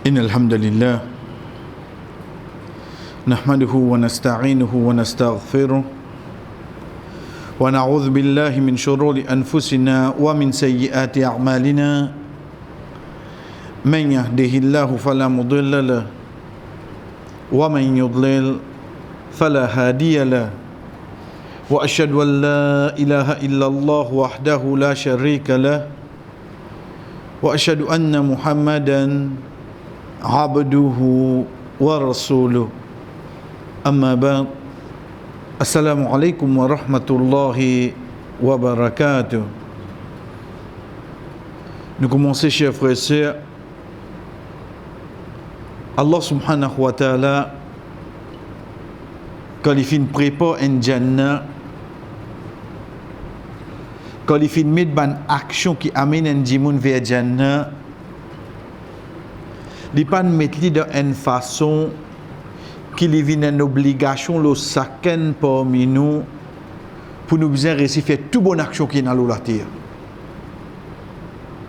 إن الحمد لله نحمده ونستعينه ونستغفره ونعوذ بالله من شرور أنفسنا ومن سيئات أعمالنا من يهده الله فلا مضل له ومن يضلل فلا هادي له وأشهد أن لا إله إلا الله وحده لا شريك له وأشهد أن محمدا عبده ورسوله أما بعد السلام عليكم ورحمة الله وبركاته. Nous commençons, chers frères et sœurs. Allah subhanahu wa ta'ala, quand il finit préparer un jannah, quand il finit mettre une action qui amène un djimoun vers jannah, il ne pas mettre dans une façon qu'il y a une obligation le chacun parmi nous pour nous bien réussir faire toute bonne action qui est dans la terre.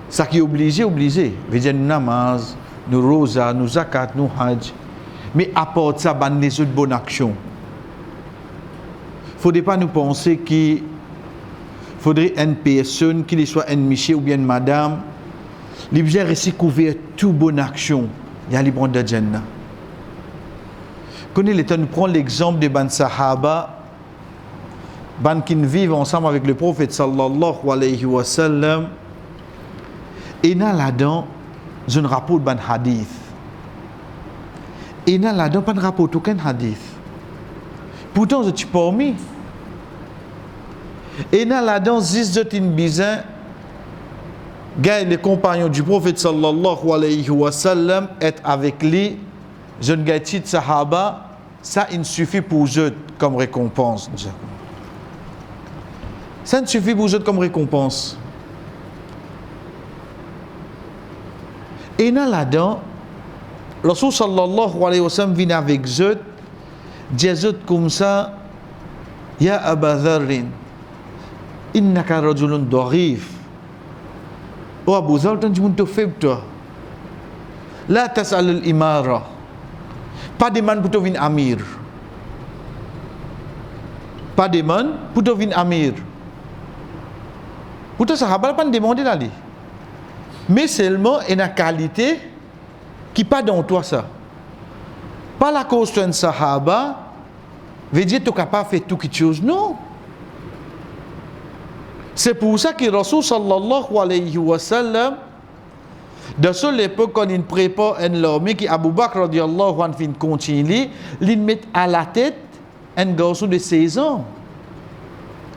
Ça qui est obligé, veut dire nous namaz, nous rosa, nous zakat, nous hajj, mais à part ça, il y a des autres bonnes actions. Il ne faudrait pas nous penser qu'il faudrait une personne, qu'il soit un monsieur ou bien une madame, il vient réussir couvrir toute bonne action. Il y a les bons de Jannah. Connais l'état, nous prenons l'exemple des ban sahaba, ban qui vivent ensemble avec le prophète sallallahu alayhi wa sallam. Et là-dedans, je ne rapporte ban hadith. Et là-dedans, pas de rapporte aucun hadith. Pourtant, je suis parmi. Et là-dedans, zis de tin bizin. Les compagnons du prophète sallallahu alayhi wa sallam être avec lui, je ne gagne pas sahaba, ça il suffit pour eux comme récompense. Ça ne suffit pour eux comme récompense. Et là-dedans, le Rasul sallallahu alayhi wa sallam vient avec eux, dit comme ça, Ya Aba Dharrin, innaka rajulun darif. Oh Abu Dhar, tu es un faible toi. La tas'al al-imara. Pas de man pour devenir amir. Pas de man pour devenir amir. Pourtant, sahaba pas demander d'aller. Mais seulement une qualité qui pas dans toi ça. Pas la cause d'un sahaba veut dire que tu es capable de faire tout quelque chose. Non. C'est pour ça que Rasul sallallahu alayhi wa sallam, de cette époque, quand il prépare un l'armée, qui Abu Bakr radiallahu anhu fin continue, il met à la tête un garçon de 16 ans.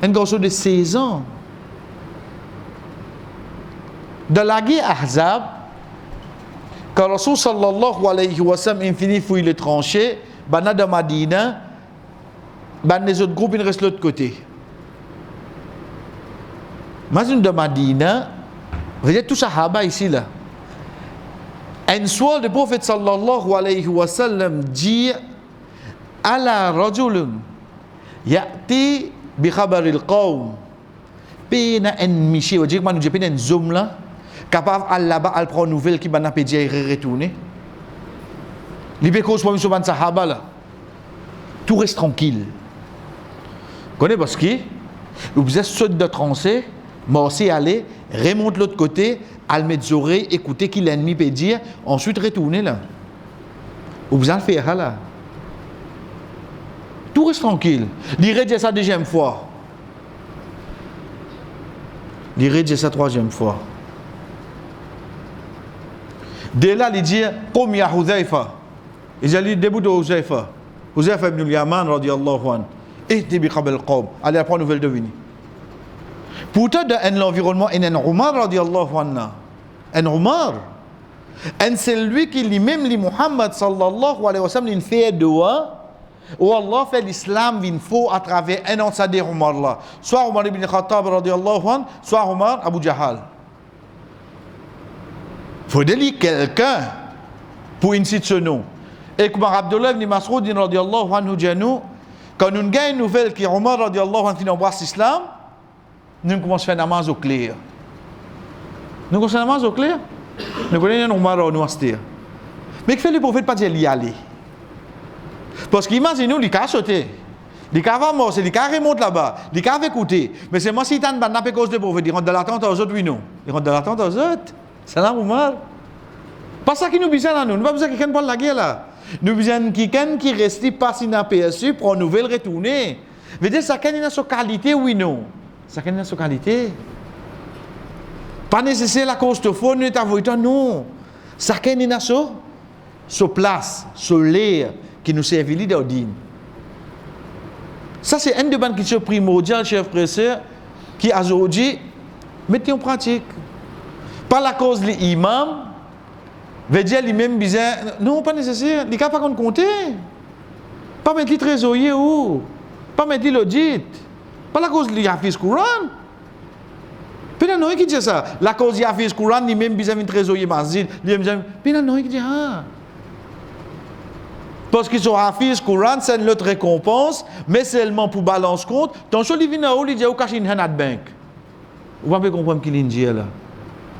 Un garçon de 16 ans. Dans la guerre Ahzab, quand Rasul sallallahu alayhi wa sallam finit fouiller les tranchées, bana de Madina, les autres groupes ils restent de l'autre côté. Mazun de Madina, vous voyez tout sahaba ici là. Un soir, le prophète sallallahu alayhi wa sallam dit Ala rajulun ya'ti bi khabaril qawm. Pena en miché, vous dites que nous j'ai pena en zoom là, capable à là-bas à prendre nouvelle qui va pédir et retourner. Libé cause pour monsieur ban sahaba là. Tout reste tranquille. Connaissez parce que vous êtes saute de trancher. Morsi aller, remonte l'autre côté, al mettre oreilles, écouter qui l'ennemi peut dire, ensuite retourner là. Ou vous allez faire là. Tout reste tranquille. L'iré dit ça deuxième fois. L'iré dit ça troisième fois. Dès là, il dit, comme ya Huzaifa. Il dit, début de Huzaifa. Huzaifa ibn al-Yaman, radiallahu anhu. Et débi qabel qawm. Allez apprendre nouvelle devinée. Pourtant, dans l'environnement, il y a un Omar radiallahu anhu. Un Omar. C'est lui qui lui même li Muhammad sallallahu alayhi wa sallam il fait doua où Allah fait l'islam vin faux à travers un ancien des Omar là. Soit Omar ibn Khattab radiallahu anhu, soit Omar Abu Jahal. Faut dire quelqu'un pour inciter ce nom. Et comme Abdullah ibn Mas'ud radiallahu anhu dit nous, quand nous gagnons une nouvelle qui Omar radiallahu anhu embrasse l'islam, nous commençons à faire namaz au clair. Nous commençons à faire namaz au clair. Nous connaissons un Omar au noir. Mais que fait le prophète pas dire l'y aller? Parce qu'imaginez-nous, il a sauté. Il a avancé, il a remonté là-bas, il a écouté. Mais c'est moi si t'as pas à cause de prophète, il rentre dans l'attente aux autres, oui, non. Il rentre dans l'attente aux autres. C'est là, mal. Pas ça qui nous besoin là, nous. Nous pas besoin de quelqu'un pour la guerre là. Nous besoin de quelqu'un qui reste pas si inaperçu pour une nouvelle retourner. Veut dire, ça a sa qualité, oui, non. Ça a sa qualité. Pas nécessaire la cause de fond, nous t'avouons, non. Ça a sa place, sa l'air qui nous servit d'ordine. Ça, c'est un des banques qui sont primordiales, chers frères et sœurs, qui aujourd'hui, mettez en pratique. Pas la cause de l'imam, veut dire lui-même bizarre. Non, pas nécessaire. Il n'y a pas qu'on compter. Pas mettre les trésoriers ou. Pas mettre l'audit. Pas la cause de l'Hafiz Courant. Puis non, qui dit ça. La cause de l'Hafiz Courant, lui-même bizarre un trésorier masjid. Puis non, qui dit ah. Parce qu'ils sont Hafiz Courant, c'est notre récompense, mais seulement pour balance compte. Tant que les vins il dit, ou cache une hanat bank. Vous ne pouvez pas comprendre qu'il y a là.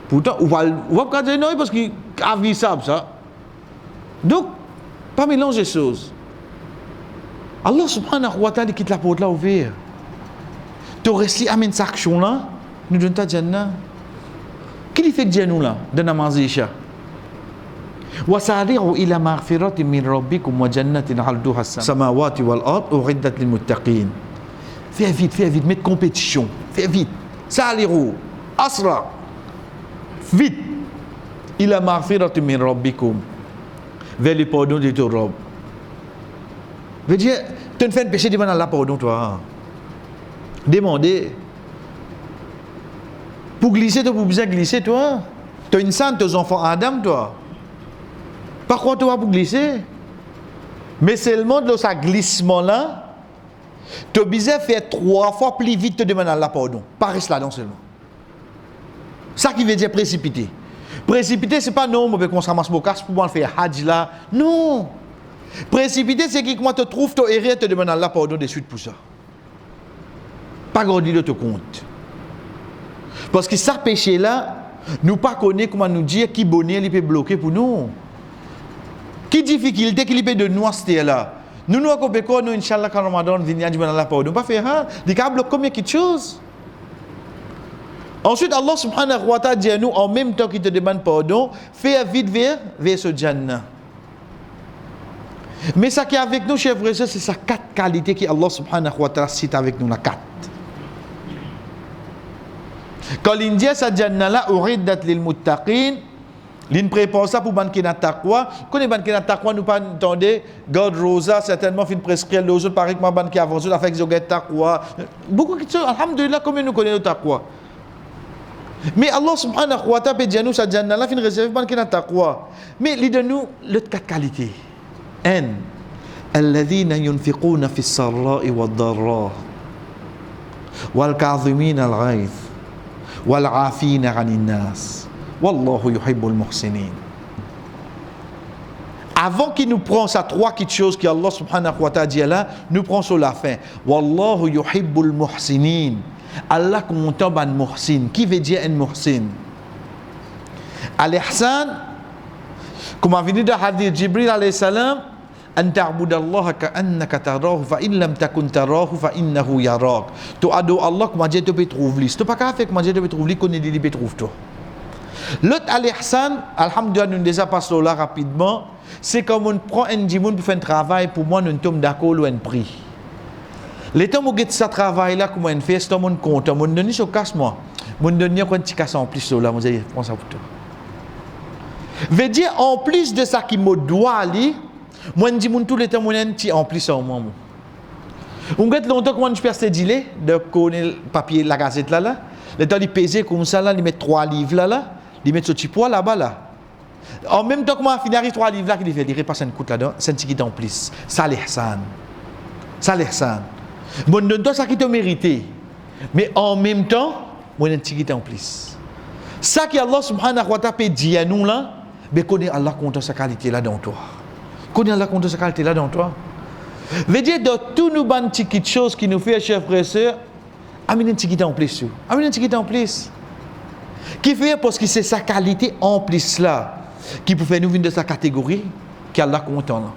Pourtant, vous ne pouvez pas dire non, parce qu'il a vu ça. Donc, pas mélanger les choses. Allah subhanahu wa ta'ala quitte la porte là ouverte. Tu restes à cette action là, nous donnons ta Jannah. Qui fait que nous là, de namaz isha? وسارعوا إلى مغفرة من ربكم وجنة عرضها السماوات والأرض أعدت للمتقين. Fais vite, mets de compétition. Fais vite. سارعوا أسرع. Vite. إلى مغفرة من ربكم. Vers le pardon de ton Rob. Veut dire, tu ne fais un péché, demande Allah pardon, toi. Demandez. Pour glisser, tu peux bien glisser, toi. Tu as une sainte, tes enfants Adam, toi. Par contre, tu vas pour glisser. Mais seulement dans ce glissement-là, tu as besoin de faire 3 fois plus vite, te demander Allah pardon. Pas reste là-dedans seulement. Ça qui veut dire précipiter. Précipiter, ce n'est pas non, mais qu'on se ramasse mon casque pour moi faire hajj là. Non. Précipiter, c'est que quand tu trouves, tu erreur, te demander Allah pardon de suite pour ça. Pas grandir de te compte. Parce que ça péché-là, nous pas connaît comment nous dire qui bonheur il peut bloquer pour nous. Qui difficulté qu'il peut de nous là. Nous avons compris nous inchallah quand Ramadan vient du Allah pardon. Pas faire hein. Il a bloqué combien de choses. Ensuite Allah subhanahu wa ta'ala dit à nous en même temps qu'il te demande pardon, fais vite vers ce Jannah. Mais ça qui est avec nous, chers frères et sœurs, c'est sa 4 qualités que Allah subhanahu wa ta'ala cite avec nous, la 4. Quand il dit sa Jannah là, uriddat lil muttaqin, il prépare ça pour banquer dans taqwa. Quand les banquer dans taqwa, nous pas entendre, God Rosa, certainement, fin prescrire les autres, pareil que ma banque avant, ça fait que j'ai taqwa. Beaucoup de choses, alhamdulillah, combien nous connaissons le taqwa. Mais Allah subhanahu wa ta'ala peut dire nous, sa Jannah là, fin réserve banquer dans taqwa. Mais il donne nous l'autre 4 qualités. الذين ينفقون في السراء والضراء والكاظمين الغيظ والعافين عن الناس والله يحب المحسنين. Avant qu'il nous prenne ces 3 petites choses que Allah subhanahu wa ta'ala dit là, nous prenons sur la fin. Wallahu yuhibbul muhsinin. Allah content ban muhsin. Qui veut dire un muhsin? Al-ihsan, comme a venu dans le hadith Jibril alayhi salam, أن تعبد الله كأنك تراه فإن لم تكن تراه فإنه يراك. Tu adores Allah comme Dieu te peut trouver. Si tu pas faire comme Dieu te peut trouver, connais Dieu peut trouver toi. L'autre al-ihsan, alhamdulillah nous déjà passons là rapidement, c'est comme on prend un dimoun pour faire un travail, pour moi nous sommes d'accord ou un prix. Les temps où ce travail là comment on fait, c'est mon compte, mon donne sur casse moi. Mon donne quand tu casses en plus là, moi je prends ça pour toi. Veut dire en plus de ça qui me doit aller, moi je dis tout le temps mon petit en plus en moi. On regarde longtemps comment je perds ces délais de connaître le papier la gazette là. Le temps il peser comme ça là, il met 3 livres là, il met ce petit poids là-bas là. En même temps comment finir 3 livres là qu'il fait, il repasse une coûte là-dedans, c'est un petit qui en plus. Ça l'ihsan. Ça l'ihsan. Bon donne toi ça qui te mérité. Mais en même temps, moi un petit qui en plus. Ça qui Allah subhanahu wa ta'ala dit à nous là, mais connaît Allah compte sa qualité là dans toi. Connais Allah compte sa qualité là dans toi. Veut dire de tous nos bonnes petites choses qui nous fait chers frères et sœurs, amène un petit en plus. Amène un petit en plus. Qui fait parce que c'est sa qualité en plus là. qui peut faire nous venir de sa catégorie, qu'Allah content là.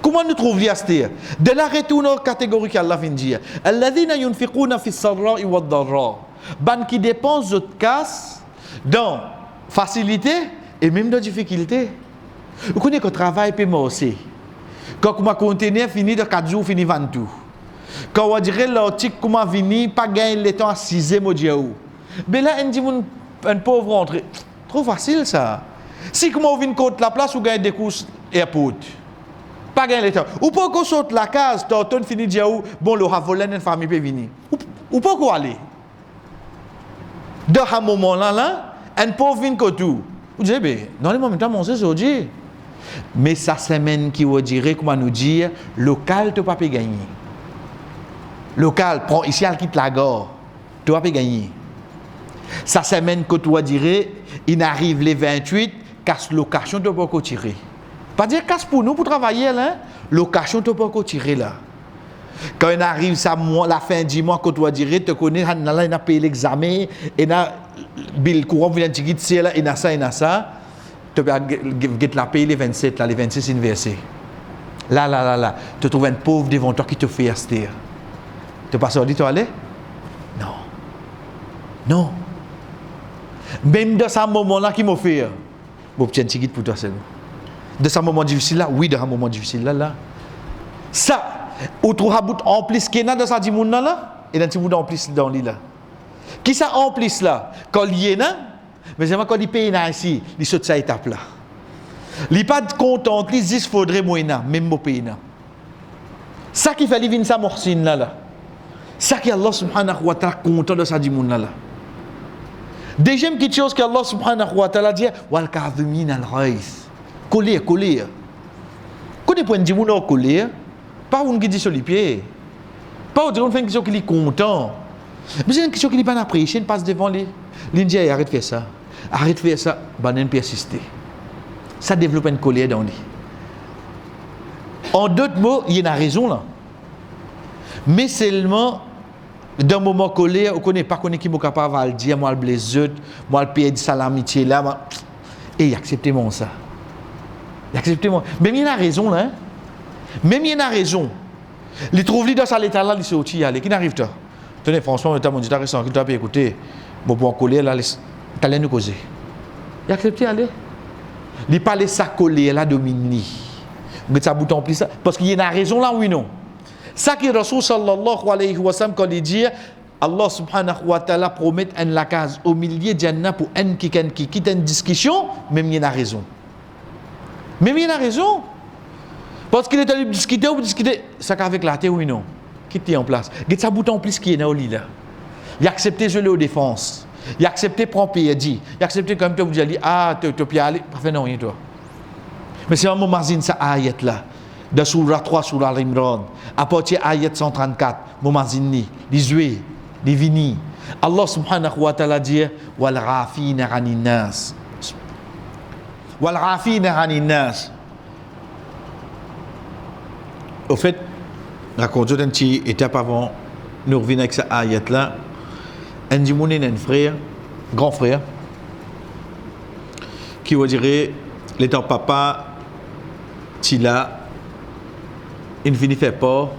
Comment nous trouvons l'yastir? De la retourne aux catégories qu'Allah vient dire. Alladhina yunfiquna fi sarra'i wad darra. Ban qui dépensent de casse dans facilité et même dans difficulté. Vous connaissez que le travail peut morcer. Quand on conteneur fini de 4 jours, fini 20 jours. Quand on dirait l'article comment venir, pas gagner le temps à 6 mois de jour. Mais là, on dit un pauvre entrée. Trop facile ça. Si comment on vient contre la place, ou gagne des courses airport. Pas gagner le temps. Ou pas qu'on saute la case, t'entends fini de jour, bon, le havolé, une famille peut venir. Ou pas qu'on aller. Dans ce moment-là, un pauvre vient contre tout. Vous dites, ben, dans les moments où on sait aujourd'hui. Mais ça semaine qui vous dirait, comment nous dire, local, tu ne peux pas gagner. Local, prends ici, elle quitte la gare, tu ne peux pas gagner. Ça semaine que tu dirais, il arrive les 28, casse location, tu ne peux pas tirer. Pas dire casse pour nous, pour travailler, là, location, tu ne peux pas tirer là. Quand il arrive ça, la fin du mois, quand tu dirais, tu connais, il a payé l'examen, il a le courant, il a dit, là, il a ça, il a ça. Tu vas la payer les 27, là, les 26 inversés. Là. Tu trouves un pauvre devant toi qui te fait aster. Tu pas sorti, tu aller? Non. Même dans ce moment-là, qui m'a fait, bon, petit ticket pour toi seulement. De ce moment difficile-là, oui, de ce moment difficile-là. Ça, ou tu as en plus qu'il y a dans ce monde-là, et dans ce monde en plus dans l'île là. Qui ça en plus là? Quand il y a, mais c'est quand il paye ici, il saute cette étape-là. Il n'est pas content, il dit qu'il faudrait moins, même mon pays. Ça qui fait venir sa morcine là. Ça qui Allah subhanahu wa ta'ala content de ça du monde là. Deuxième petite chose que Allah subhanahu wa ta'ala dit, wal kadhimin al-ghayth. Colère. Connais point du monde en colère, pas on qui dit sur les pieds. Pas on dit on fait une question qui est content. Mais c'est une question qui n'est pas appréciée, il passe devant lui. Il dit arrête de faire ça, banen persister. Ça développe une colère dans lui. En d'autres mots, il y a une raison là. Mais seulement, dans un moment colère, on ne connaît pas qui est capable de dire, moi le blessé, moi le pays de salamitié là, et il accepte mon ça. Même il y a une raison là. Même il y a une raison. Il trouve dans cet état là, il s'est y aller. Qui n'arrive pas? Tenez, franchement, tu as dit, tu as écouté, bon, pour colère là, tu allais nous causer. Il accepte aller. Il parle sa colère là domine. Mais ça bouton plus ça parce qu'il y a une raison là oui non. Ça qui Rasul sallallahu alayhi wa sallam quand il dit Allah subhanahu wa ta'ala promet un la case au milieu de Jannah pour un qui quitte une discussion, même il y a une raison. Parce qu'il est allé discuter ou discuter ça qu'avec la terre oui non. Qui était en place. Il y a ça bouton plus qui est dans le lit là. Il a accepté jouer aux défenses. Il a accepté prendre payer dit. Il a accepté comme tu vous dit tu peux aller pas faire non rien toi. Mais c'est un moment ça ayat là. De Surah 3 Surah Al-Imran à partir ayat 134 moment ni les jouer les vini. Allah subhanahu wa ta'ala dit wal ghafina 'anil nas. Wal ghafina 'anil nas. Au fait, raconte une petite étape avant nous revenons avec cette ayat là. Un dimoun un frère, grand frère, qui va dire l'état papa, Tila, il finit faire peur,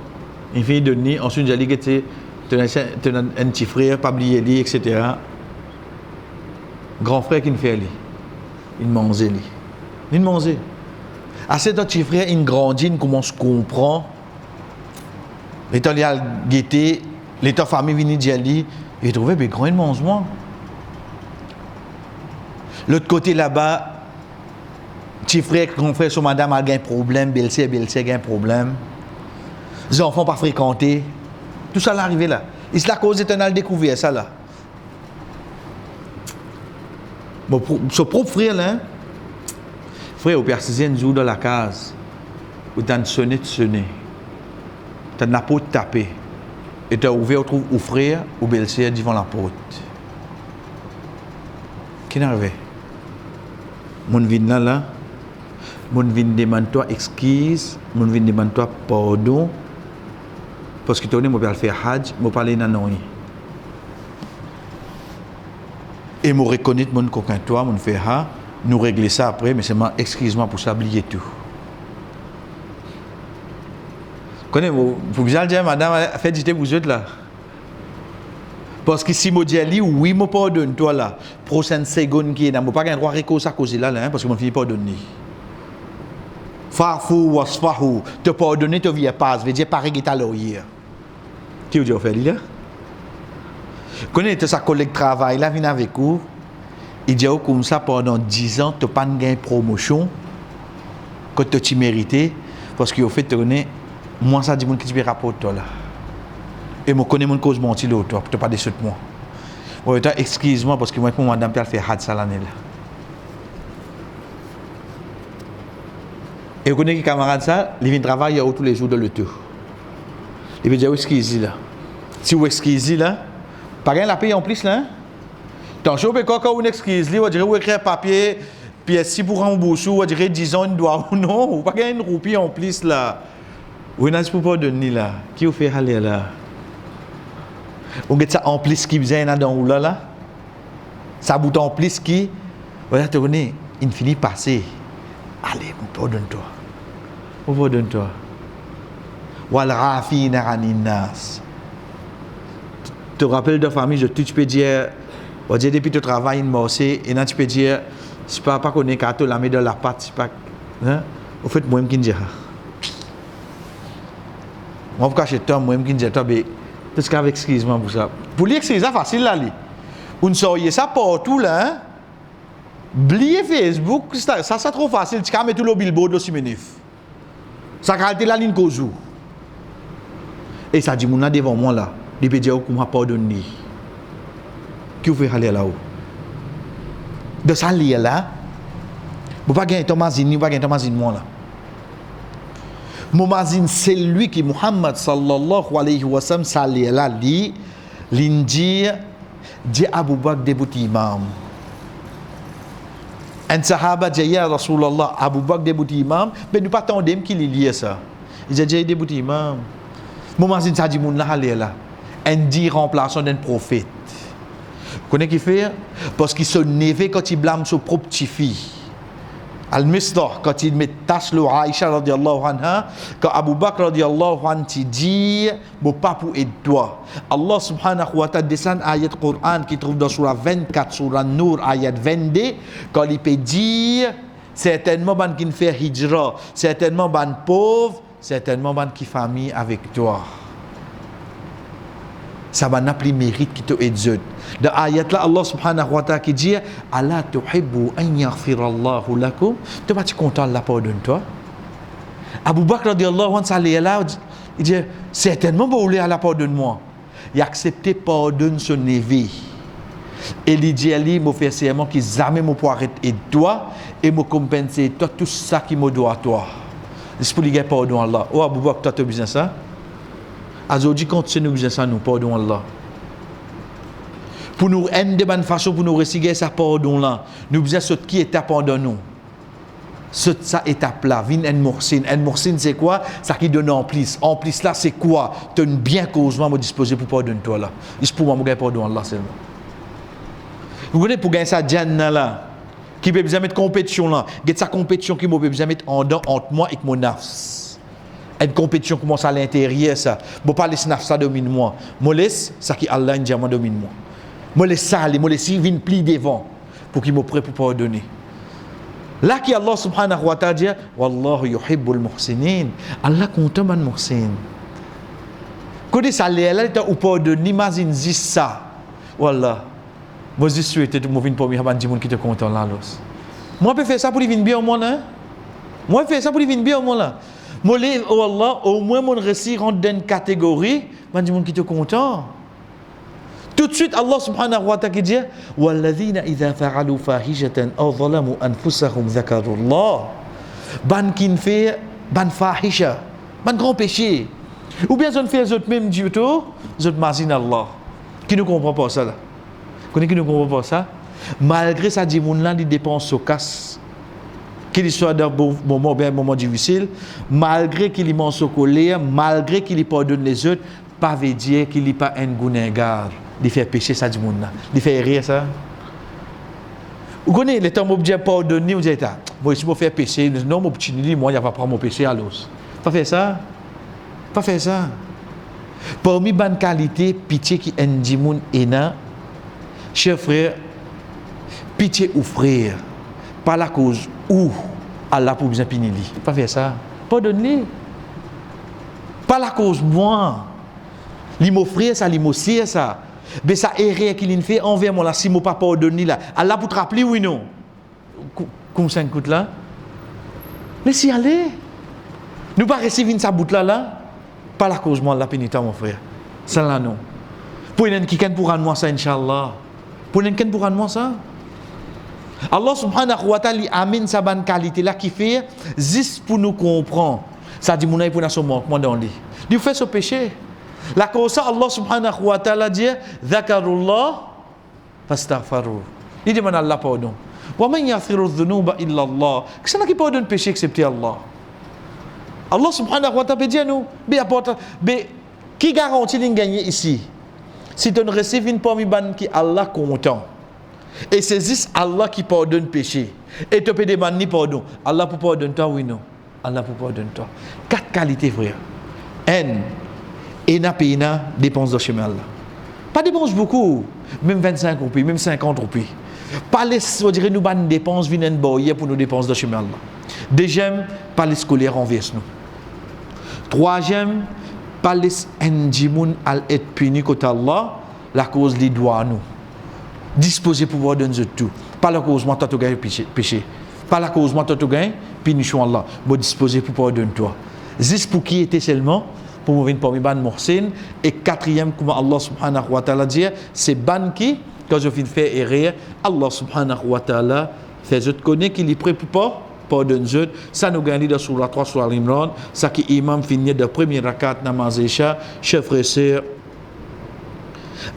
il finit de donner, ensuite j'ai dit que tu as un petit frère, pas oublier lui, etc. Grand frère qui ne fait lui, il mangeait lui, il mangeait. À cet petit frère, il grandit, il commence à comprendre. L'état il a guetté, l'état famille vient dire lui, il trouvait des grands mangements. L'autre côté là-bas, petit frère, grand frère, son madame a un problème, belle-sœur a un problème. Les enfants pas fréquentés. Tout ça là arrivé là. Et c'est la cause éternelle découvert ça là. Bon, son propre frère là, frère au persisien un jour dans la case, où tu as sonné, tu as la peau tapée. Et tu as ouvert au frère ou belle-sœur devant la porte. Qui est arrivé? Mon vin là, mon vin demande toi excuse, mon vin demande toi pardon, parce que tu as dit faire hajj, je parler dans non. Et je reconnais mon coquin toi, mon fait ha, nous régler ça après, mais seulement excuse-moi pour ça, oublier tout. Connais, vous bien dire, madame, faites du vous êtes là. Parce que si je dis, oui, je pardonne toi là, prochaine seconde qui est là, je ne pas droit à cause là, parce que je ne finis pas pardonner. Farfou, wasfahu, te pardonner, te vie passe, veut dire pareil que tu as hier. Qui vous dit, fait là? Connais, sa collègue travail là, vient avec vous, il dit, comme ça, pendant 10 ans, tu n'as pas de promotion, que tu mérites, parce qu'au fait, tu connais, moi, ça dit, que tu peux rapporter toi là. Et je connais mon cause menti l'autre, pour te pas déçu de moi. Ouais, excuse-moi parce que moi pour madame peut faire had ça l'année là. Et vous connaissez les camarades ça, ils viennent travailler tous les jours de l'auto. Ils veulent dire excuse là. Si vous excusez là, pas rien la paye en plus là. Hein? Tant que quand vous excusez, vous direz vous écrire papier, puis si pour rembourser, vous direz disons une doigt ou non, ou pas gagner une roupie en plus là. Vous n'avez pas donner là. Qui vous fait aller là? On get ça en plus qui vient dans ou là ça bout en plus qui voilà te connais il finit passer allez mon pardonne-toi pardonne-toi wal rafina anin nas te rappelles de famille tu peux dire on dit depuis tu travailles une morcé et là tu peux dire c'est pas connaître quand la met dans la pâte c'est pas hein au fait moi qui dire moi pour cacher toi moi qui dire toi parce qu'avec excuse-moi pour ça. Pour lui, c'est ça facile là. On sort ça partout là. Hein? Blier Facebook, ça trop facile. Tu peux mettre tout le billboard aussi menif. Ça qualité la ligne causou. Et ça dit mon là devant moi là. Il peut dire comment pardonner. Qui vous fait aller là-haut? De ça lire là. Vous pas gagner Thomasine, vous pas gagner Thomasine moi là. Momazine c'est lui qui Muhammad sallallahu alayhi wa sallam salli ala li l'indir di Abu Bakr debut imam un sahaba dit ya Rasulullah Abu Bakr debut imam mais nous pas attendons qu'il lie ça il dit debut imam Momazine ça dit moun là là un dit remplaçant d'un prophète connais qui fait parce qu'il se névé quand il blâme son propre petit-fils Al-Misdah, quand il met tache le Aïcha radiallahu anha, quand Abu Bakr radiallahu anha dit, bon pas pour aider toi. Allah subhanahu wa ta'ala descend ayat Coran qui trouve dans surah 24, surah Nour, ayat 22, quand il peut dire, certainement ban qui fait hijra, certainement ban pauvre, certainement ban qui famille avec toi. Ça va n'a plus mérite qui te aide. Dans ayat là Allah subhanahu wa ta'ala qui dit ala tuhibbu an yaghfirallahu lakum, tu vas être content de la pardonne toi. Abu Bakr radiyallahu anhu sallallahu là il dit certainement vous voulez la pardonne moi. Il accepté pardonne son neveu. Et il dit ali me faire serment qui jamais me pour arrêter et toi et me compenser toi tout ça qui me doit à toi. C'est pour lui pardon Allah. Oh Abu Bakr tu as besoin ça? Aujourd'hui, continue nous ça nous pardon Allah. Pour nous aider de bonne façon pour nous réciger ça pardon là. Nous besoin ce qui étape pendant nous. Ça étape là, vin en morsine. En morsine c'est quoi? Ça qui donne en plus. En plus là c'est quoi? Tu as bien causement me disposer pour pardonner toi là. C'est pour moi me pardon Allah seulement. Vous connaissez pour gagner ça Jannah là qui peut besoin mettre compétition là. Get sa compétition qui me peut besoin mettre en dedans entre moi et mon nafs. Une compétition commence à l'intérieur ça. Bon pas laisser nafs ça domine moi. Moi laisse ça qui Allah diamant domine moi. Moi laisse ça aller, moi laisse vinn pli devant pour qu'il me prêt pour pardonner. Là qui Allah subhanahu wa ta'ala dit wallahu yuhibbul muhsinin. Allah content ban muhsin. Quand ça là ou pardonner imagine ça. Wallah. Moi je souhaite tout moi vinn pour ban di monde qui te content là los. Moi peut faire ça pour lui vinn bien au monde hein. Moi faire ça pour lui vinn bien au monde là. Moi oh Allah au moins mon récit rentre dans une catégorie ban di monde qui te content. Tout de suite Allah subhanahu wa ta'ala dit walladhina idha fa'alu fahishatan aw zalamu anfusahum dhakarullah ban kin fait ban fahisha ban grand péché ou bien on fait autres même du tout autres mazin Allah qui ne comprend pas ça là connaît qui ne comprend pas ça malgré ça dit moun là il dépense au casse qu'il soit dans bon moment bien moment difficile malgré qu'il y mange au colère malgré qu'il y pardonne les autres pas veut dire qu'il y pas un gounégar il fait pécher ça du monde là il fait rire ça Vous connaissez, les temps où je pardonne, vous dites, moi, si je fais péché, non, mon petit nid, moi, il va prendre mon péché à l'os. Pas faire ça. Pas faire ça. Parmi les bonnes qualités, pitié qui est dit, cher frère, pitié ou frère, pas la cause où Allah pour bien punir. Pas faire ça. Pardonne-lui. Pas la cause moi. L'imo frère, ça, l'imo sire, ça. Mais ça erreur qu'il fait envers moi là, si moi pas pardonner là. Allah pour te rappeler, oui, non. Comme ça coûte là. Laissez aller. Nous pas recevoir sa bout là. Pas la cause moi la pénitence mon frère. Ça là non. Pour une qui pour rendre moi ça inchallah. Pour une qui pour rendre moi ça. Allah subhanahu wa ta'ala amène sa bonne qualité là qui fait juste pour nous comprendre. Ça dit mon pour nous son manquement dans lui. Il fait ce péché. La cause ça Allah subhanahu wa ta'ala dit zakarullah fastaghfiru. Il demande à Allah pardon. Wa man yaghfiru dhunuba illa Allah. Qu'est-ce qui pardonne péché excepté Allah? Allah subhanahu wa ta'ala peut dire nous, mais qui garantit de gagner ici? Si tu recevez une parmi ban qui Allah content. Et c'est juste Allah qui pardonne péché. Et tu peux demander pardon. Allah pour pardonner toi, oui non. Allah pour pardonner toi. 4 qualités frère. N. Et n'a payé dépense de chemin Allah. Pas dépense beaucoup. Même 25 roupies, même 50 roupies. Pas les, on dirait nous ban dépenses viennent boyer pour nos dépenses de chemin Allah. Deuxième, pas les scolaires envers nous. Troisième, pas les endimoun al être puni contre Allah, la cause des doigts nous. Disposer pouvoir de nous tout. Pas la cause moi tu gagnes péché. Pas la cause moi tu gagnes punition Allah. Bon disposer pouvoir de toi. Juste pour qui était seulement pour venir parmi ban morcine et quatrième comme Allah subhanahu wa ta'ala dit c'est ban qui quand je viens faire erreur Allah subhanahu wa ta'ala fait je te connais qu'il est prêt pour pas pardonne je ça nous gagne dans sur la 3 sur l'Imran ça qui imam finit de premier rakat namaz isha chers frères et sœurs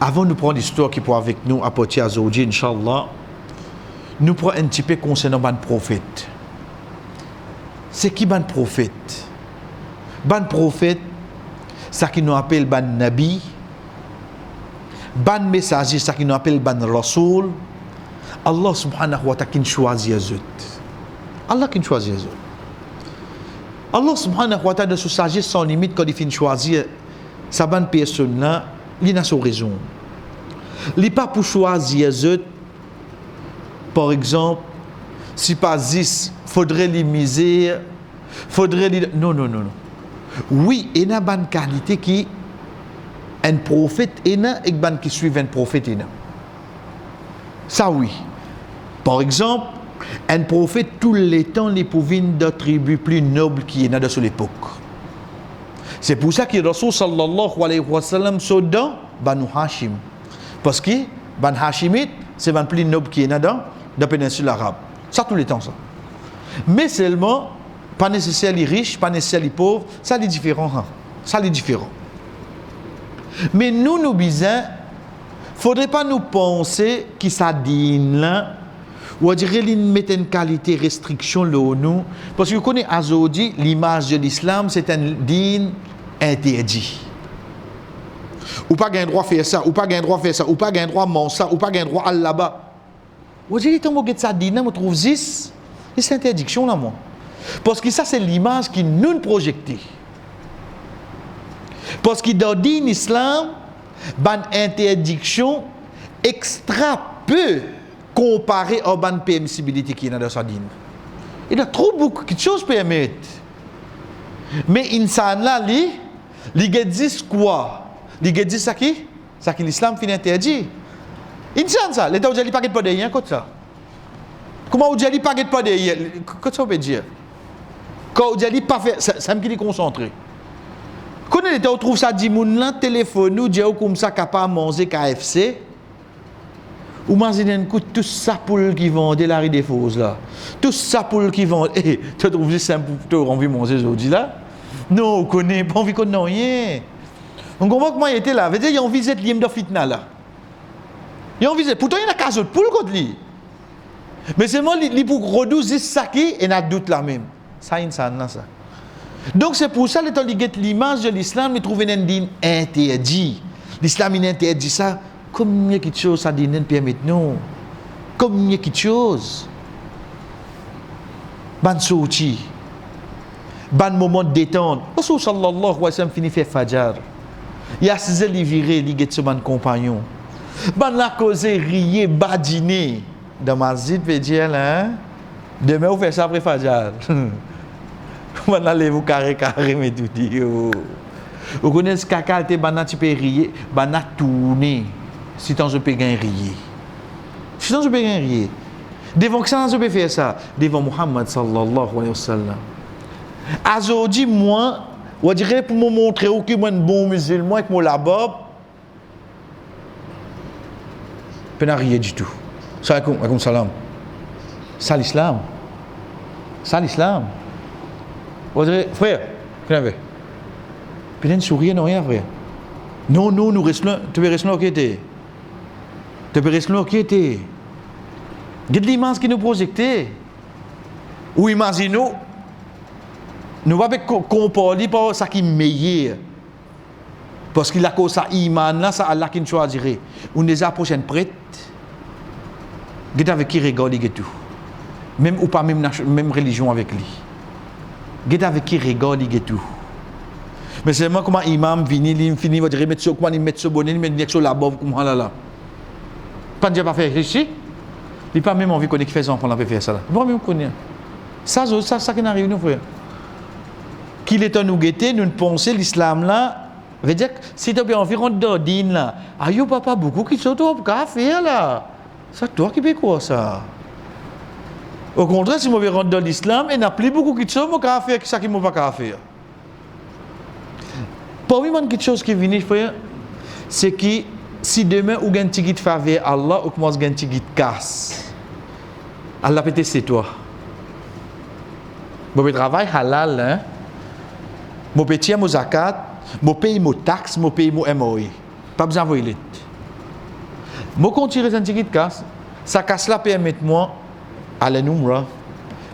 avant de prendre l'histoire qui pour avec nous à partir à Zodi inchallah nous prenons un petit peu concernant ban prophète c'est qui ban prophète ban prophète ça qui nous appelle ban nabi ban messager ça qui nous appelle ban rasoul Allah subhanahu wa ta'ala qui choisit eux Allah qui choisit eux Allah subhanahu wa ta'ala de sa sagesse sans limite quand il finit choisir sa bonne personne là il a sa raison il n'est pas pour choisir eux par exemple si pas 10 faudrait les misères faudrait les non oui, il y a une bonne qualité qui un prophète et une bonne qui suit un prophète. Ça oui. Par exemple, un prophète tous les temps les pouvines de tribus plus nobles qui est dans l'époque. C'est pour ça que Rasul sallallahu alayhi wa sallam sont dans Banu Hashim. Parce que Banu Hashimite, c'est le plus noble qui est dans la péninsule arabe. Ça tous les temps ça. Mais seulement pas nécessairement les riches, pas nécessairement les pauvres, ça c'est différent. Hein? Ça c'est différent. Mais nous besoin, faudrait pas nous penser que ça dit là, ou dirait qu'il met une qualité restriction là nous, parce que vous connaissez Azodi, l'image de l'islam, c'est un din interdit. Ou pas gain droit faire ça, ou pas gain droit faire ça, ou pas gain droit manger ça, ou pas gain droit aller là-bas. Vous dites que vous ça dit là, vous trouvez c'est interdiction là moi. Parce que ça, c'est l'image qui nous projette. Parce que dans l'islam, une interdiction extra peu comparée à une permissibilité qui est dans sa dîne. Il y a trop beaucoup de choses permettent. Mais l'insan là, il dit quoi? Il dit ça qui? Ça qui l'islam finit interdit. Insan ça, l'État n'a pas de pas de rien comme ça. Comment vous dites pas de pas de rien? Qu'est-ce que ça veut dire? Quand vous dites pas faire, ça me dit concentré. Quand on trouve ça, dit moun là, téléphone, nous dit comme ça, capable de manger KFC. Ou manger un coup, tout ça pour qui vendent la rue des Fosses là. Tout ça pour qui vendent. Eh, tu trouves ça simple pour toi, envie de manger aujourd'hui là? Non, on connaît pas envie qu'on n'a rien. On comprend que moi, il était là. Veut dire, il y a une visite l'île de fitna là. Il y a une visite. Pourtant, il y a un cas de poule contre lui. Mais c'est moi, il pour redouzer ça qui, et n'a doute là même. Ça, il ça. Donc, c'est pour ça que l'image de l'islam, il trouve un din interdit. L'islam, il interdit ça. Comme il y a quelque chose, ça dit, permet non. comme il y a quelque chose. Ban sorti. Ban moment de détente. Rasul sallallahu alayhi wa sallam finit faire fajar. Il y a ces livrés, il y a ban compagnon. Ban la cause rier, badiner. Dans ma zite, veut dire là, demain vous faites ça après fajar. Ban allez vous carré mais tout dit. Vous connaissez ce caca, ban tu peux rier, ban tourner. Si tant je peux gagner rier. Si tant je peux gagner rier. Devant que ça, je peux faire ça. Devant Muhammad sallallahu alayhi wa sallam. Aujourd'hui, moi, on dirait pour me montrer que je suis un bon musulman et que je suis là-bas, je ne peux rien du tout. Salam salam. Ça l'islam. Ça l'islam. On dirait, frère, qu'est-ce que tu as? Sourire, non rien, frère. Non, nous restons, tu peux rester là, ok, tu peux rester là, ok, Get l'image qui nous projette. Ou imaginez-nous, nous ne pouvons pas comparer par ce qui est meilleur. Parce qu'il a cause ça iman là, ça Allah qui nous choisirait. On est à la prochaine prête. Get avec qui regarde et tout. Même ou pas même religion avec lui. Get avec qui regarde et tout. Mais c'est moi comment imam vini, il finit, va dire mettre ce comment il met ce bonnet, il met sur la boue comme là. Pas déjà pas faire ici. Il n'a pas même envie qu'on ait fait ça, on peut faire ça là. Il n'a pas même connaître. Ça qui n'arrive nous frère. Qu'il est en nous guetter, nous pensons l'islam là, veut dire que si tu as environ d'ordine là, aïe papa beaucoup qui sont au faire là. C'est toi qui fais quoi ça? Au contraire, si je rentre dans l'islam, il n'y a plus beaucoup qui sont au faire ça qui ne pas faire. Parmi les quelque chose qui vient frère, c'est que si demain ou gagne tigit faveur Allah ou commence gagne tigit casse. Allah peut-être c'est toi. Mon travail halal hein. Mon petit mon zakat, mon paye mon taxe, mon paye mon MOE. Pas besoin de voir. Mon compte tirer un tigit casse. Ça casse là permettez-moi aller numra.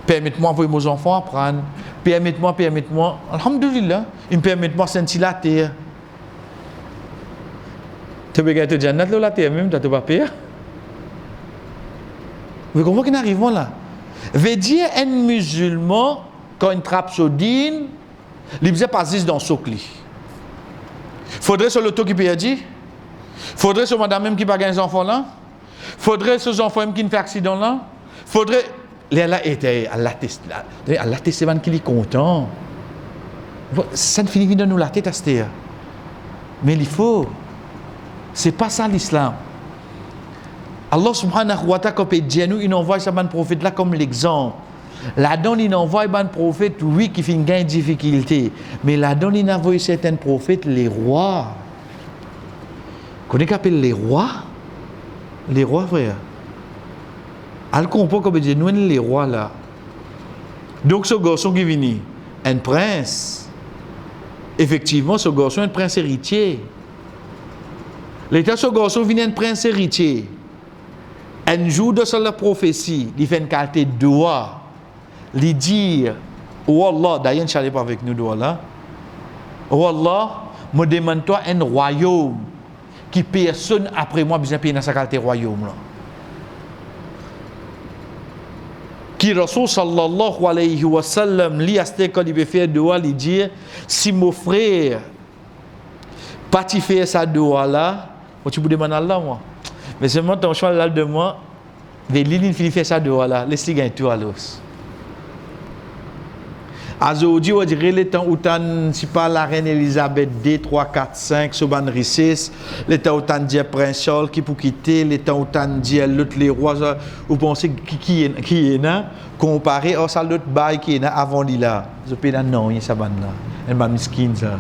Permettez-moi envoyer mes enfants apprendre. Permettez-moi. Alhamdulillah, il me permet-moi sentir la terre. Tu peux gagner Jannat la terre même, tu ne pas payer. Vous comprenez qu'on arrive là? Veut dire un musulman quand il trappe sodine, il ne pas juste dans son cli. Faudrait sur l'auto qui peut dire. Faudrait sur madame même qui pas gagner des enfants là. Faudrait sur les enfants même qui ne fait accident là. Faudrait Allah était Allah testé qui est content. Ça ne finit de nous la tête à cette terre. Mais il faut. C'est pas ça l'islam. Allah subhanahu wa ta'ala, quand il envoie ce prophète là comme l'exemple. Là-dedans, il envoie un prophète, oui, qui fait une difficulté. Mais là-dedans, il envoie certains prophètes, les rois. Qu'on appelle les rois? Les rois, frère. Elle comprend comme dit, nous, les rois là. Donc, ce garçon qui vient, un prince. Effectivement, ce garçon est un prince héritier. L'état, ce garçon vient un prince héritier. Un jour de la prophétie, il fait une qualité de doigt. Il dit, oh Allah, d'ailleurs, ne pas avec nous, doigt là. Oh Allah, me demande-toi un royaume qui personne après moi besoin de payer dans sa qualité royaume là. Qui Rasul sallallahu alayhi wa sallam, li a ce quand il veut faire doigt, il dit, si mon frère, pas tu faire ça doigt là, tu peux demander à Allah moi. Mais seulement ton choix là de moi, mais l'île finit faire ça doigt là, laisse-le gagner tout à l'os. Aujourd'hui, on dirait les temps où si pas la reine Elisabeth II, 3, 4, 5, Soban Rissis, les temps où dit Prince Charles qui pour quitter, les temps où dit l'autre les rois, vous pensez qui est là, comparé à ça l'autre bail qui est là avant là. Je peux dire non, il y a ça là. Elle m'a miskin ça.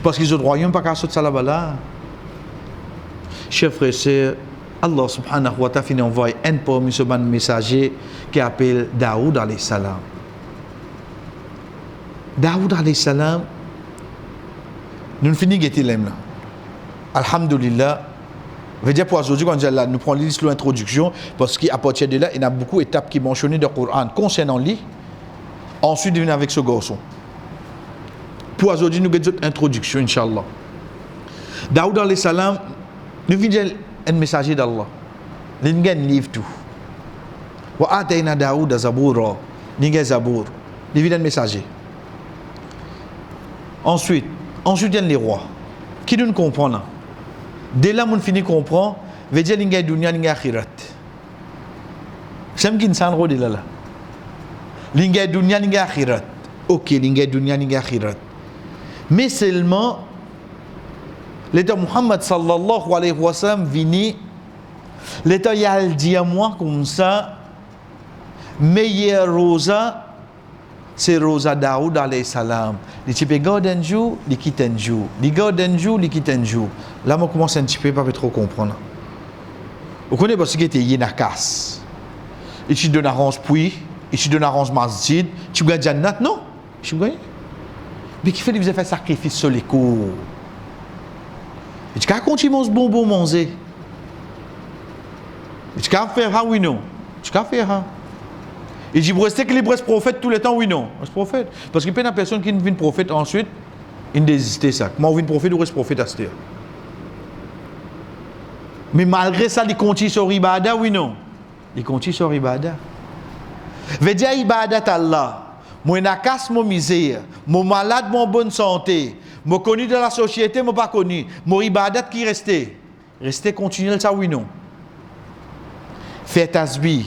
Parce qu'ils ont le royaume pas qu'à sauter ça là-bas. Chers frères et sœurs, Allah subhanahu wa ta'ala envoie un parmi ce messager qui appelle Daoud alayhi salam. Daoud alayhi salam, nous finissons de là. Alhamdulillah. Je veux dire pour aujourd'hui, quand nous prenons l'introduction, parce qu'à partir de là, il y a beaucoup d'étapes qui mentionnent dans le Coran concernant lui. Ensuite, il vient avec ce garçon. Pour aujourd'hui, nous avons une introduction, Inch'Allah. Daoud alayhi salam, nous venons un messager d'Allah. L'ingen livre tout. Wa atayna Daoud zabura. L'ingen zabour. L'évident messager. Ensuite, viennent les rois. Qui nous comprend là? Dès là, on finit comprendre, veut dire l'ingen dunya, l'ingen akhirat. J'aime qu'il s'en rôde là. L'ingen dunya, l'ingen akhirat. Ok, l'ingen dunya, l'ingen akhirat. Mais seulement, l'état Muhammad sallallahu alayhi wa sallam vini, l'état yal dit à moi comme ça, meilleure rosa, c'est rosa Daoud alayhi salam. Les types garde un jour, les quitte un jour. Les garde un jour, les quitte un jour. Là, moi commence un petit peu pas trop comprendre. Vous connaissez parce que tu es na casse. Et tu donnes arrange puis, et tu donnes arrange masjid, tu gagnes jannat, non? Tu gagnes. Mais qui fait que vous avez fait sacrifice sur les cours? Et tu as continué ce bonbon manger. Et tu as fait ça, oui, non? Tu as fait ça. Et je dis, rester que les prophètes tout le temps, oui, non? C'est prophète. Parce qu'il y a une personne qui devient prophète ensuite, il désiste ça. Moi, je prophète, ou reste prophète à ce terre. Mais malgré ça, il continue sur Ibada, oui, non? Il continue sur Ibada. Veut dire, Ibada Allah. Moi, je casse mon misère. Mon malade, mon bonne santé. Moi, connu de la société, moi, pas connu. Mon Ibadat qui restait. Rester continuel, ça, oui, non? Faire tasbih.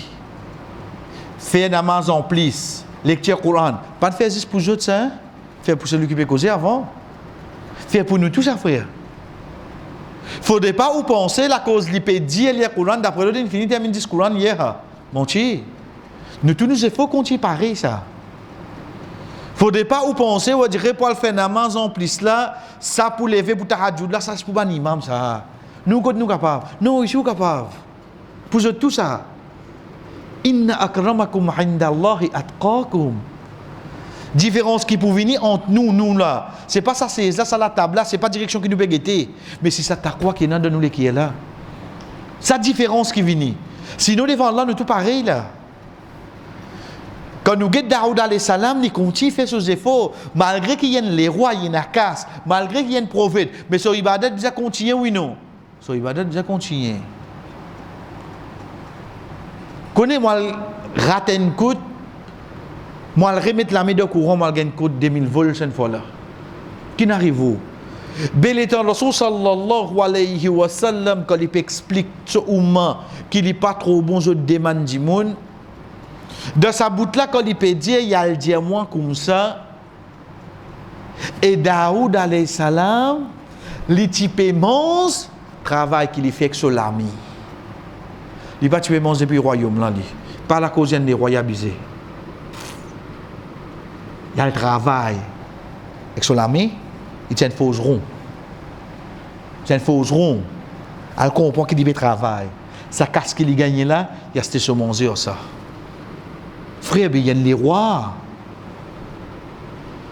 Faire namaz en plus, lecture Coran. Pas de faire juste pour les autres, ça. Hein? Faire pour celui qui peut causer avant. Faire pour nous tous, ça, frère. Il ne faudrait pas vous penser la cause de l'IPD et le Coran, d'après l'autre, il termine le Coran hier. Mon Dieu. Nous tous, nous, il faut qu'on y pareil, ça. Il ne faudrait pas vous penser, vous direz, pour le faire namaz en plus, là, ça pour lever, pour tahajjud, là, ça, c'est pour un imam, ça. Nous, quand nous capables. Non, ils sont capables. Pour eux, tout ça. Inna akramakum indallahi atqakum. Différence qui peut venir entre nous là. C'est pas ça, c'est là, ça la table là, c'est pas direction qui nous peut guetter. Mais c'est ça taqwa qui est dans de nous les qui est là. C'est la différence qui vient. Sinon, devant Allah, nous tout pareil là. Quand nous guettons Daoud alayhi salam, nous continuons à faire ses efforts, malgré qu'il y ait les rois, il y ait un casse, malgré qu'il y ait un prophète. Mais sur Ibadat, il a continué, oui non? Sur Ibadat, il a continué. Connais-moi rater une côte, moi le remettre la main de courant, moi gagne côte 2000 volts cette fois là. Qui n'arrive où? Bel étant Rasul sallallahu alayhi wa sallam quand il explique ce oumma qu'il n'est pas trop bon je demande du monde. Dans sa bout là quand il peut dire il y a le diamant comme ça. Et Daoud alayhi salam les types mange travail qu'il fait sur l'armée. Il va tuer manger depuis le royaume là, par la cause des rois abusés. Il y a le travail. Avec son armée, il tient une fausse rond. Il tient une fausse rond. Elle comprend qu'il dit travail. Ça casse qu'il gagne là, il y a ce manger ça. Frère, il y a les rois.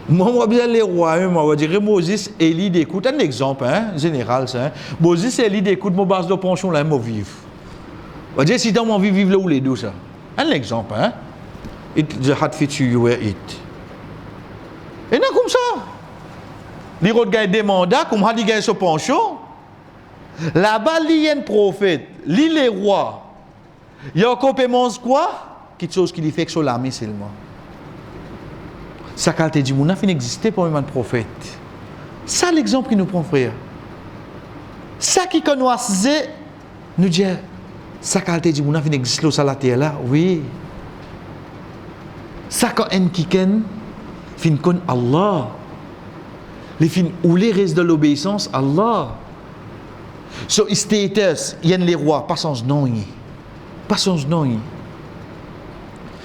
Moi, bien les rois, moi, je dirais Moses, Élie d'écoute. Un exemple, hein, général, ça. Hein. Moses, Élie d'écoute, mon base de pension là, moi vivre. On va dire si dans mon vie vivre là où les deux ça. Un exemple, hein. It the heart fit you where it. Et non comme ça. Les autres gagnent des mandats, comme Hadi gagne ce pension. Là-bas, il y a un prophète, il y a les rois. Il y a encore paiement quoi? Quelque chose qui lui fait que sur l'armée seulement. Ça qualité du monde n'existait pas même un prophète. Ça l'exemple qui nous prend frère. Ça qui connaissait nous dit ça qualité du monde n'existe pas sur la terre là, oui. Ça quand un kiken fin con Allah. Les fins ou les restes de l'obéissance Allah. So status, il y a les rois pas sans nom. Pas sans nom.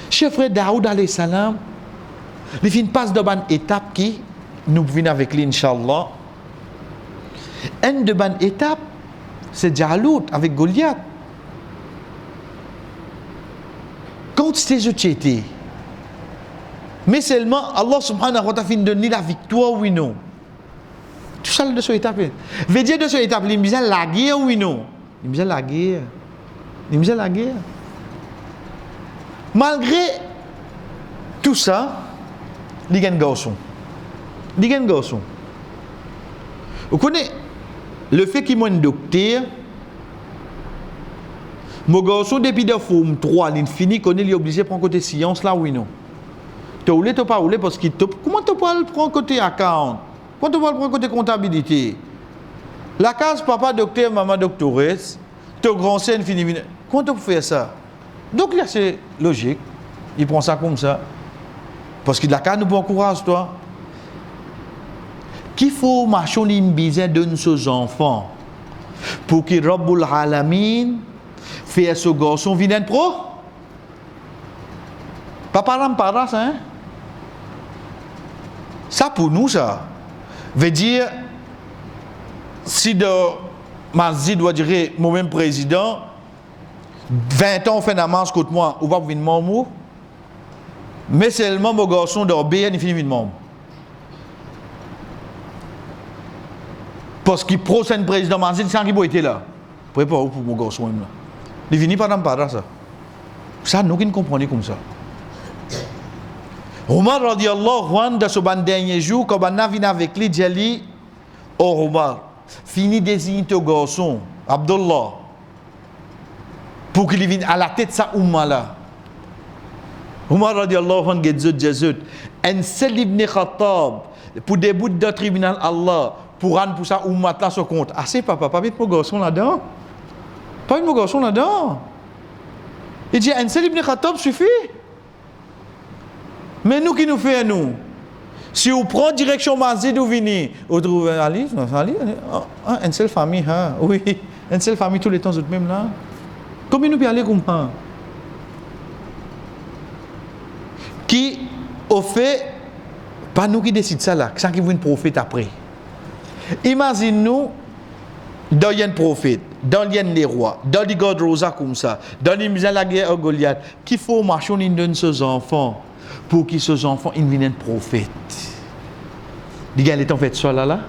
Chef frère Daoud alayhi salam, les fins passe de bonne étape qui nous venons avec lui inchallah. Une de bonne étape c'est Jalout avec Goliath. Quand c'était jeté, mais seulement Allah subhanahu wa ta'ala fin donner la victoire oui non. Tout ça de cette étape. Veut dire de cette étape, il me la guerre oui non. Il me la guerre. Il me la guerre. Malgré tout ça, il y a un garçon. Il y a un garçon. Vous connaissez le fait qu'il y a un docteur, Mon garçon, depuis de forme 3, l'infini, qu'on est obligé de prendre côté science là, oui, non. Tu oublié, tu pas oublié parce que comment tu peux le prendre côté account? Comment tu peux le prendre côté comptabilité? La case papa docteur, maman doctoresse, tu grand c'est infini. Comment tu peux faire ça? Donc là, c'est logique. Il prend ça comme ça. Parce que la case nous encourage, toi. Qu'il faut marcher une bizaine de nos enfants pour que Rabbul Alamin fasse ce garçon vilain pro? Papa n'en ça, hein? Ça pour nous, ça veut dire, si de Mazid doit dire, moi-même président, 20 ans on fait la marche contre moi, ou pas venir mon mot, mais seulement mon garçon d'obéir, il finit de mon. Parce que prochain président Mazid, c'est un qui peut être là. Pour pas pour mon garçon même là. Il finit par n'en ça. Ça, nous qui ne comprenons comme ça. Omar radiallahu anhu dans ce dernier jour, quand on a venu avec lui, il dit, oh Omar, fini désigner ton garçon, Abdullah, pour qu'il vienne à la tête de sa umma là. Omar radiallahu anhu dit, un seul ibn Khattab, pour début de tribunal Allah, pour rendre pour sa umma là sur compte. Ah c'est papa, pas mettre mon garçon là-dedans. Pas mettre mon garçon là-dedans. Il dit, un seul ibn Khattab suffit. Mais nous qui nous faisons, nous, si on prend direction Mazid ou Vini, on trouve Ali, une seule famille, hein? Oui, une seule famille tous les temps, même là. Comment nous pouvons aller comme ça? Qui, au fait, pas nous qui décidons ça là, c'est qui veut un prophète après. Imagine-nous, dans un prophète, dans les rois, dans les God Rosa comme ça, dans les misères de la guerre à Goliath, qu'il faut marcher en donne ses enfants. Pour que ces enfants deviennent prophètes. Les gars, ils ont fait ça là?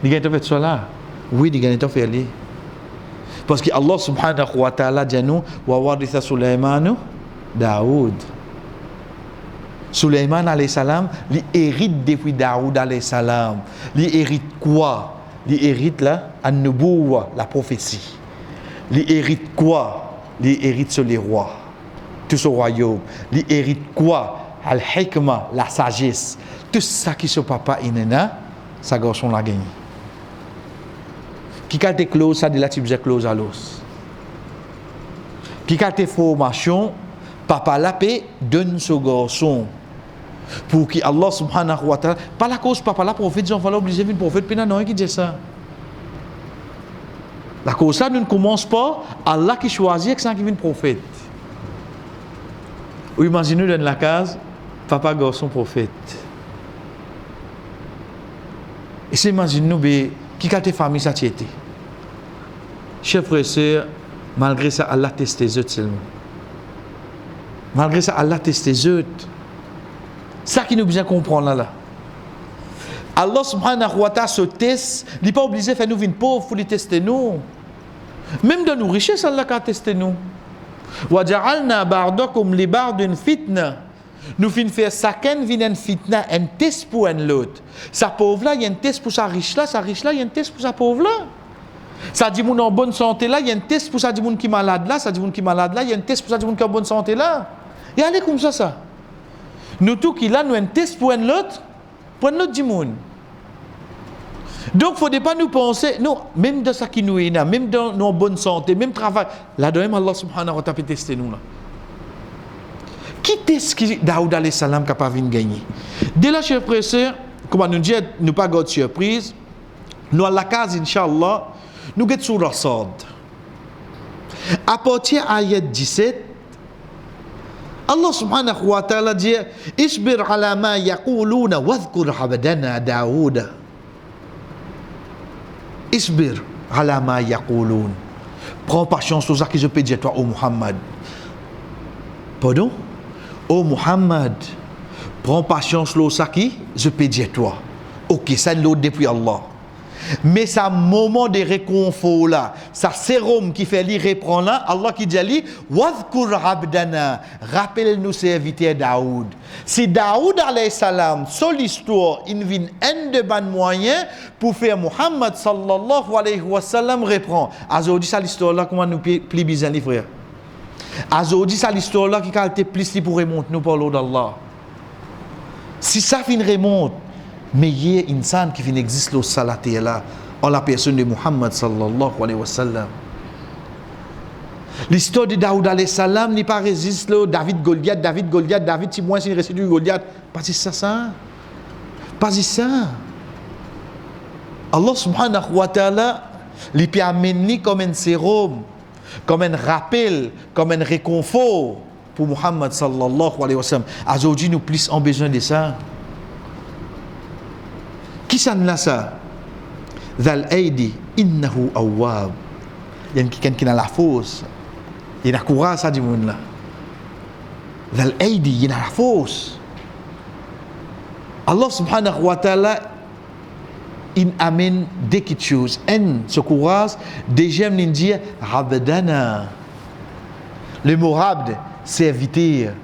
Les gars, ils ont fait ça là? Oui, les gars, ils ont fait aller. Parce que Allah subhanahu wa ta'ala dit nous, wa waritha Sulaiman Daoud. Sulaiman alayhi salam, il hérite depuis Daoud alayhi salam. Il hérite quoi? Il hérite là, an-nubuwa, la prophétie. Il hérite quoi? Il hérite sur les rois. Tout ce royaume, il hérite quoi? Al-hikma, la sagesse. Tout ça qui ce papa inena, sa garçon l'a gagné. Qui a été close, ça de la type close à l'os. Qui a été formation, papa l'a paix, donne ce garçon. Pour que Allah subhanahu wa ta'ala, pas la cause papa la prophète, j'en vais l'obliger de prophète, puis non, qui dit ça. La cause ça ne commence pas, Allah qui choisit que c'est qui vient prophète. Ou imaginez dans la case, papa garçon prophète. Et c'est imaginez-nous, qui a été famille ça été. Chers frères et sœurs, malgré ça, Allah teste les autres seulement. Malgré ça, Allah teste les autres. Ça qui nous besoin comprendre là. Allah subhanahu wa ta'ala se teste, il n'est pas obligé de faire nous une pauvre pour les tester nous. Même dans nos richesses, Allah a testé nous. وَجَعَلْنَا بَعْضَكُمْ لِبَعْضٍ fitna. Nous finissons faire chacun vient un fitna, un test pour un l'autre. Sa pauvre là, il y a un test pour sa riche là, il y a un test pour sa pauvre là. Ça dit moun en bonne santé là, il y a un test pour ça dit moun qui malade là, ça dit moun qui malade là, il y a un test pour ça dit moun qui en bonne santé là. Et allez comme ça. Nous tous qui là, nous un test pour un l'autre, dit moun. Donc, il ne faut pas nous penser, non, même dans ça qui nous est là, même dans nos bonne santé, même travail, là-dedans, Allah subhanahu wa ta'ala peut tester nous là. Qui teste qui Daoud alayhi salam capable de gagner? Dès là, chers frères et sœurs, comme nous dit, nous pas de surprise, nous à la case, Inch'Allah, nous sommes sur la Sad. À partir de l'ayat 17, Allah subhanahu wa ta'ala dit, Isbir ala ma yaquluna wadhkur abdana Daoud. Isbir ala ma yaqulun. Prends patience sur ça que je peux dire toi, ô Muhammad. Pardon? Ô Muhammad, prends patience sur ça que je peux dire toi. Ok, ça l'autre depuis Allah. Mais ça moment de réconfort là, ça sérum qui fait lui reprend là, Allah qui dit Wadhkur abdana, rappelle-nous serviteur Daoud. Si Daoud alayhi salam, sur l'histoire, il vient un de bons moyens pour faire Muhammad sallallahu alayhi wa sallam reprend. Aujourd'hui, ça l'histoire là, comment nous plie bizarre les frères. Aujourd'hui, ça l'histoire là qui qualité plus pour remonter nous par l'eau d'Allah. Si ça fin remonte, mais il y a un insan qui existe au salaté là, en la personne de Muhammad sallallahu alayhi wa sallam. L'histoire de Daoud alayhi salam n'est pas résiste là, David Goliath, David si moins c'est resté du Goliath. Pas ça. Pas ça. Allah subhanahu wa ta'ala, il peut amener comme un sérum, comme un rappel, comme un réconfort pour Muhammad sallallahu alayhi wa sallam. Aujourd'hui, nous plus en besoin de ça. Qui s'en a ça? Zal aidi innahu awwab. Il y a quelqu'un qui a la force. Il y a la courage ça du monde là. Zal aidi, il y a la force. Allah subhanahu wa ta'ala il amène des petites choses. Un, ce courage, déjà il dit abdana. Le mot abd, serviteur.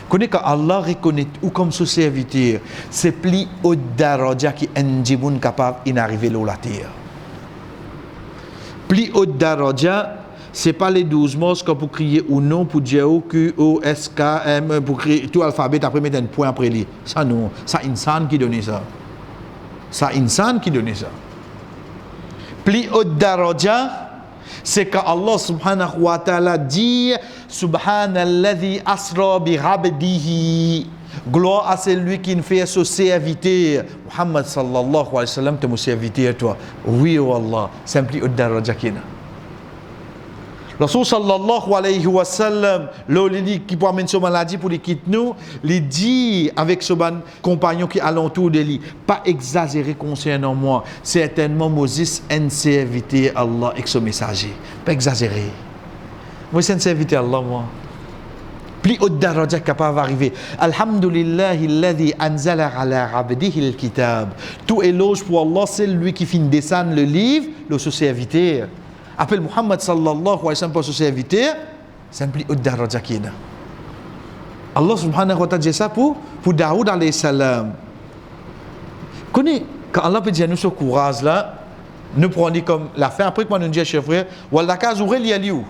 Connais que Allah reconnaît ou comme ce serviteur, c'est plus au daraja qui est un capable d'arriver là la terre. Plus au daraja, c'est pas les 12 mots pour crier ou non, pour dire Q, O, S, K, M, pour crier tout l'alphabet, après mettre un point après lui. Ça non, ça insan qui donne ça. Ça insan qui donne ça. Plus au daraja, c'est qu'Allah subhanahu wa ta'ala dit Subhanalladhi asra bi abdihi. Gloire à celui qui nous fait ce serviteur. Muhammad sallallahu alayhi wa sallam, tu es mon serviteur toi. Oui, oh Allah, c'est plus au daraja qui est. Rasul sallallahu alayhi wa sallam, l'oli qui peut amener cette maladie pour les quitter nous, il dit avec ce compagnon qui est alentour de lui, pas exagérer concernant moi, certainement Moses un serviteur Allah avec ce messager, pas exagérer. Moi c'est un serviteur Allah moi. Plus haut daraja capable d'arriver. Alhamdulillahi alladhi anzala ala abdihi al-kitab. Tout éloge pour Allah, c'est lui qui finit descendre le livre, le serviteur. Appelle Muhammad sallallahu alayhi wa sallam pour ce serviteur, c'est un plus haut daraja qui est là. Allah subhanahu wa ta'ala dit ça pour Daoud alayhi salam. Connais, quand Allah peut dire nous ce courage là, nous prenons comme la fin, après que nous disons chef frère, ou la case ouvre li ali ou.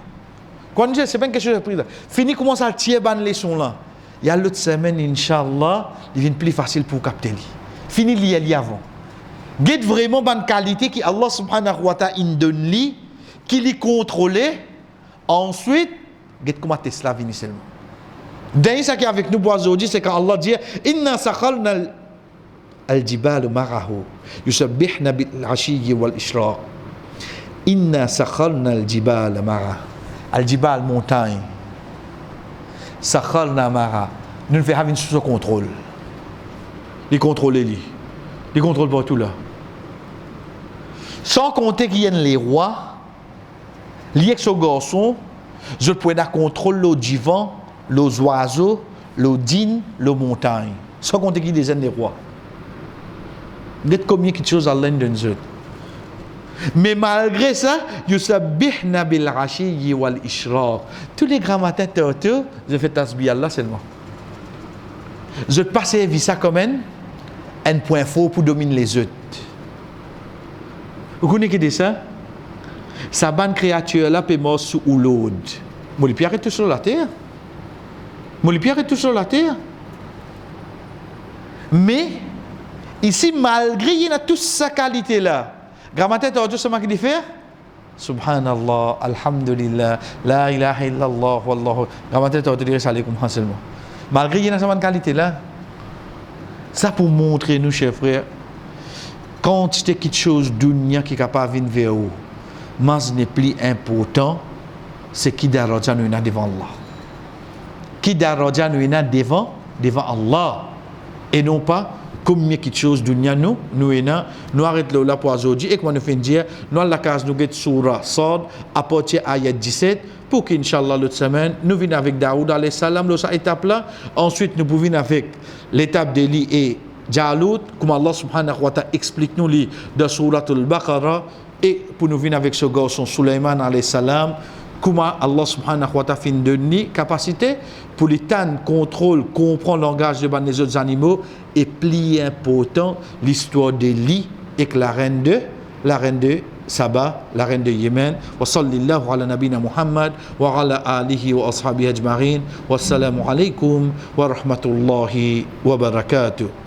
Quand nous disons c'est pas une question de prix là. Fini commence à tirer ban leçon là. Il y a l'autre semaine inchallah, il vient plus facile pour capter lui. Fini li ali avant. Get vraiment bonne qualité qui Allah subhanahu wa ta'ala in donne lui. Qui les contrôlait, ensuite, regardez comment Tesla vient seulement. Dernier ça qui est avec nous pour aujourd'hui, c'est quand Allah dit Inna sakhalna al-jibal ma'ahu yusabbihna bil-ashiyyi wal-ishraq. Inna sakhalna al-jibal ma'ahu. Al-jibal, montagne. Sakhalna ma'ahu. Nous ne faisons pas sous contrôle. Il contrôle lui. Il contrôle partout là. Sans compter qu'il y a les rois. Lié avec ce garçon, je peux contrôler le divan, les oiseaux, le dîne, le montagne. Sans compter qu'il y a des rois. Vous êtes combien de choses à l'un de nous. Mais malgré ça, yusabbihna bil ashiyyi wal ishraq. Tous les grands matins, je fais tasbih Allah seulement. Je passe à ça comme un point fort pour dominer les autres. Vous connaissez ça? Sa bonne créature là peut mort sous l'eau. Mon pierre est tout sur la terre. Mon pierre est tout sur la terre. Mais ici, malgré il y a toute sa qualité là, grammaire tu as ce qui fait. Subhanallah, alhamdulillah, la ilaha illallah, wallahu. Grammaire tu as dit salam comme seulement. Malgré il y a cette bonne qualité là, ça pour montrer nous, chers frères, quand tu as quelque chose dunya qui est capable de venir vers vous. Mais ce n'est plus important, c'est qui daraja nous devant Allah. Qui daraja nous devant Allah. Et non pas comme quelque chose dunya nous arrêtons là pour aujourd'hui. Et comme nous faisons dire, nous la case nous get surah Sad à partir ayat 17 pour qu'Inch'Allah l'autre semaine nous venions avec Daoud alayhi salam dans cette étape là. Ensuite nous pouvons venir avec l'étape d'Élie et Jalut, comme Allah subhanahu wa ta'ala explique nous dans Surat al-Baqarah, et pour nous venir avec ce garçon Sulaiman alayhi salam, comment Allah subhanahu wa ta'ala fin donner capacité pour les temps contrôle, comprendre le langage de les autres animaux, et plus important, l'histoire de Li et que la reine de Saba, la reine de Yémen. Wa sallallahu ala nabina Muhammad wa ala alihi wa ashabihi ajma'in. Wassalamu alaikum wa rahmatullahi wa barakatuh.